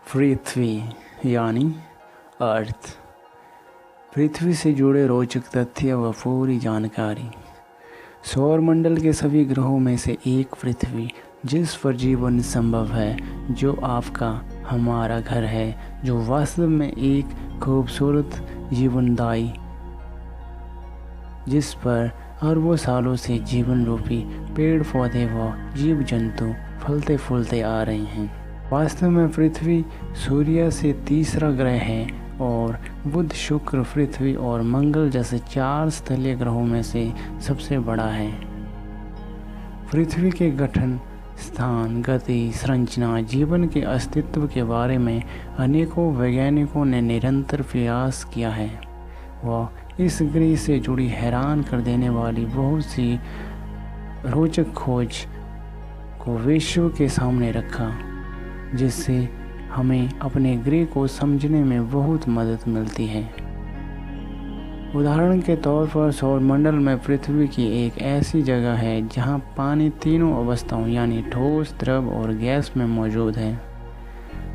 पृथ्वी यानी अर्थ। पृथ्वी से जुड़े रोचक तथ्य व पूरी जानकारी। सौरमंडल के सभी ग्रहों में से एक पृथ्वी, जिस पर जीवन संभव है, जो आपका हमारा घर है, जो वास्तव में एक खूबसूरत जीवनदायी, जिस पर अरबों सालों से जीवन रूपी पेड़ पौधे व जीव जंतु फलते फूलते आ रहे हैं। वास्तव में पृथ्वी सूर्य से तीसरा ग्रह है और बुध, शुक्र, पृथ्वी और मंगल जैसे 4 स्थलीय ग्रहों में से सबसे बड़ा है। पृथ्वी के गठन, स्थान, गति, संरचना, जीवन के अस्तित्व के बारे में अनेकों वैज्ञानिकों ने निरंतर प्रयास किया है व इस ग्रह से जुड़ी हैरान कर देने वाली बहुत सी रोचक खोज को विश्व के सामने रखा, जिससे हमें अपने ग्रह को समझने में बहुत मदद मिलती है। उदाहरण के तौर पर सौरमंडल में पृथ्वी की एक ऐसी जगह है जहां पानी तीनों अवस्थाओं यानी ठोस, द्रव और गैस में मौजूद है।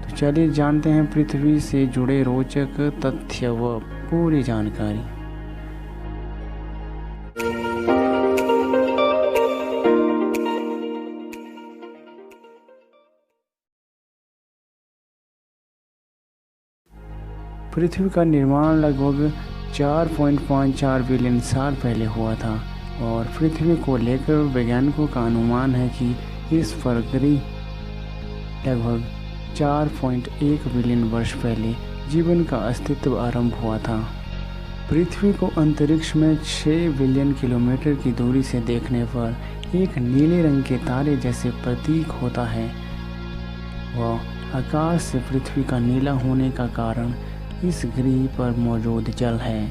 तो चलिए जानते हैं पृथ्वी से जुड़े रोचक तथ्य व पूरी जानकारी। पृथ्वी का निर्माण लगभग 4.54 बिलियन साल पहले हुआ था और पृथ्वी को लेकर वैज्ञानिकों का अनुमान है कि इस पर करीब लगभग 4.1 बिलियन वर्ष पहले जीवन का अस्तित्व आरंभ हुआ था। पृथ्वी को अंतरिक्ष में 6 बिलियन किलोमीटर की दूरी से देखने पर एक नीले रंग के तारे जैसे प्रतीक होता है व आकाश से पृथ्वी का नीला होने का कारण इस ग्रह पर मौजूद जल है।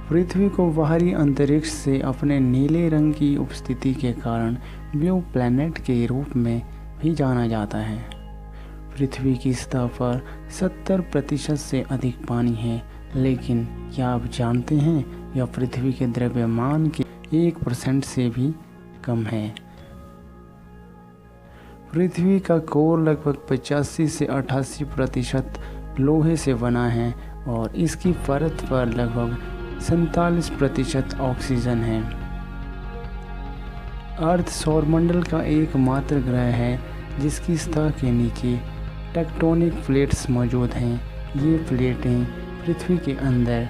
पृथ्वी को बाहरी अंतरिक्ष से अपने नीले रंग की उपस्थिति के कारण ब्लू प्लैनेट के रूप में भी जाना जाता है। पृथ्वी की सतह पर 70% से अधिक पानी है, लेकिन क्या आप जानते हैं यह पृथ्वी के द्रव्यमान के 1% से भी कम है। पृथ्वी का कोर लगभग 85 से 88% लोहे से बना है और इसकी परत पर लगभग 47% ऑक्सीजन है। अर्थ सौरमंडल का एकमात्र ग्रह है जिसकी सतह के नीचे टेक्टोनिक प्लेट्स मौजूद हैं। ये प्लेटें पृथ्वी के अंदर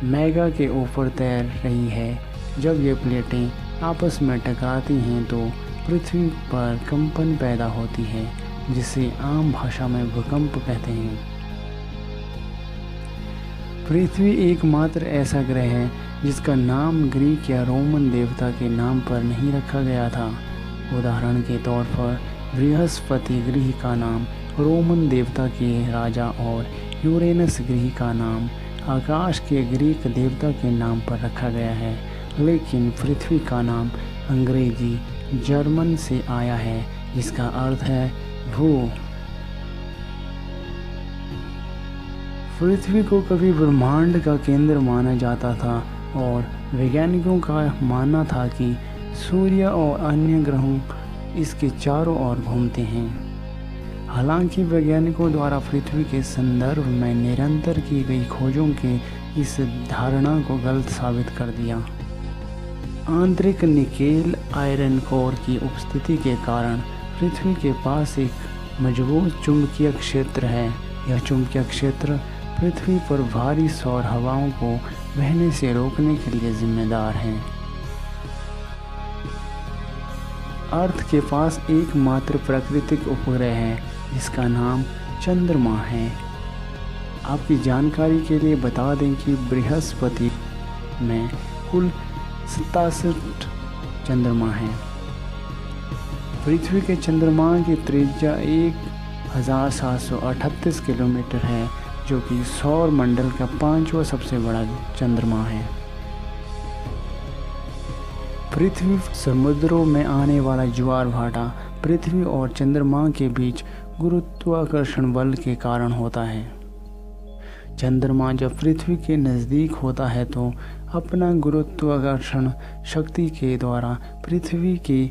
मैगा के ऊपर तैर रही है। जब ये प्लेटें आपस में टकराती हैं तो पृथ्वी पर कंपन पैदा होती है, जिसे आम भाषा में भूकंप कहते हैं। पृथ्वी एकमात्र ऐसा ग्रह है जिसका नाम ग्रीक या रोमन देवता के नाम पर नहीं रखा गया था। उदाहरण के तौर पर बृहस्पति ग्रह का नाम रोमन देवता के राजा और यूरेनस ग्रह का नाम आकाश के ग्रीक देवता के नाम पर रखा गया है। लेकिन पृथ्वी का नाम अंग्रेजी जर्मन से आया है, जिसका अर्थ है भू। पृथ्वी को कभी ब्रह्मांड का केंद्र माना जाता था और वैज्ञानिकों का मानना था कि सूर्य और अन्य ग्रहों इसके चारों ओर घूमते हैं। हालांकि वैज्ञानिकों द्वारा पृथ्वी के संदर्भ में निरंतर की गई खोजों के इस धारणा को गलत साबित कर दिया। आंतरिक निकेल आयरन कोर की उपस्थिति के कारण पृथ्वी के पास एक मजबूत चुंबकीय क्षेत्र है। यह चुंबकीय क्षेत्र पृथ्वी पर भारी सौर हवाओं को बहने से रोकने के लिए जिम्मेदार है। अर्थ के पास एकमात्र प्राकृतिक उपग्रह है जिसका नाम चंद्रमा है। आपकी जानकारी के लिए बता दें कि बृहस्पति में कुल 67 चंद्रमा हैं। पृथ्वी के चंद्रमा की त्रिज्या 1738 किलोमीटर है, जो कि सौर मंडल का 5वां सबसे बड़ा चंद्रमा है। पृथ्वी समुद्रों में आने वाला ज्वार भाटा पृथ्वी और चंद्रमा के बीच गुरुत्वाकर्षण बल के कारण होता है। चंद्रमा जब पृथ्वी के नज़दीक होता है तो अपना गुरुत्वाकर्षण शक्ति के द्वारा पृथ्वी के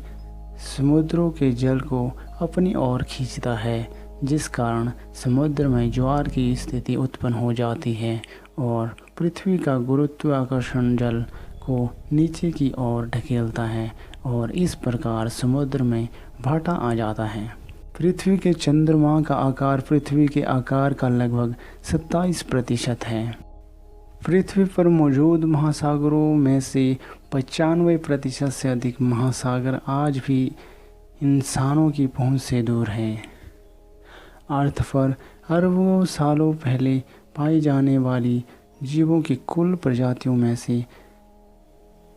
समुद्रों के जल को अपनी ओर खींचता है, जिस कारण समुद्र में ज्वार की स्थिति उत्पन्न हो जाती है और पृथ्वी का गुरुत्वाकर्षण जल को नीचे की ओर धकेलता है और इस प्रकार समुद्र में भाटा आ जाता है। पृथ्वी के चंद्रमा का आकार पृथ्वी के आकार का लगभग 27% है। पृथ्वी पर मौजूद महासागरों में से 95% से अधिक महासागर आज भी इंसानों की पहुंच से दूर हैं। अर्थ पर अरबों सालों पहले पाई जाने वाली जीवों की कुल प्रजातियों में से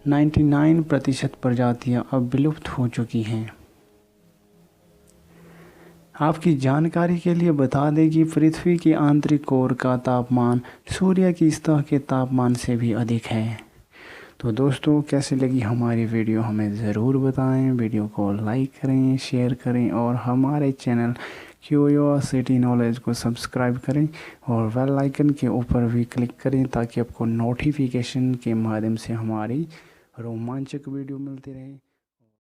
99% प्रजातियां अब विलुप्त हो चुकी हैं। आपकी जानकारी के लिए बता दें कि पृथ्वी की आंतरिक कोर का तापमान सूर्य की सतह के तापमान से भी अधिक है। तो दोस्तों, कैसी लगी हमारी वीडियो हमें ज़रूर बताएं। वीडियो को लाइक करें, शेयर करें और हमारे चैनल क्यूरियोसिटी नॉलेज को सब्सक्राइब करें और बेल आइकन के ऊपर भी क्लिक करें ताकि आपको नोटिफिकेशन के माध्यम से हमारी रोमांचक वीडियो मिलती रहे।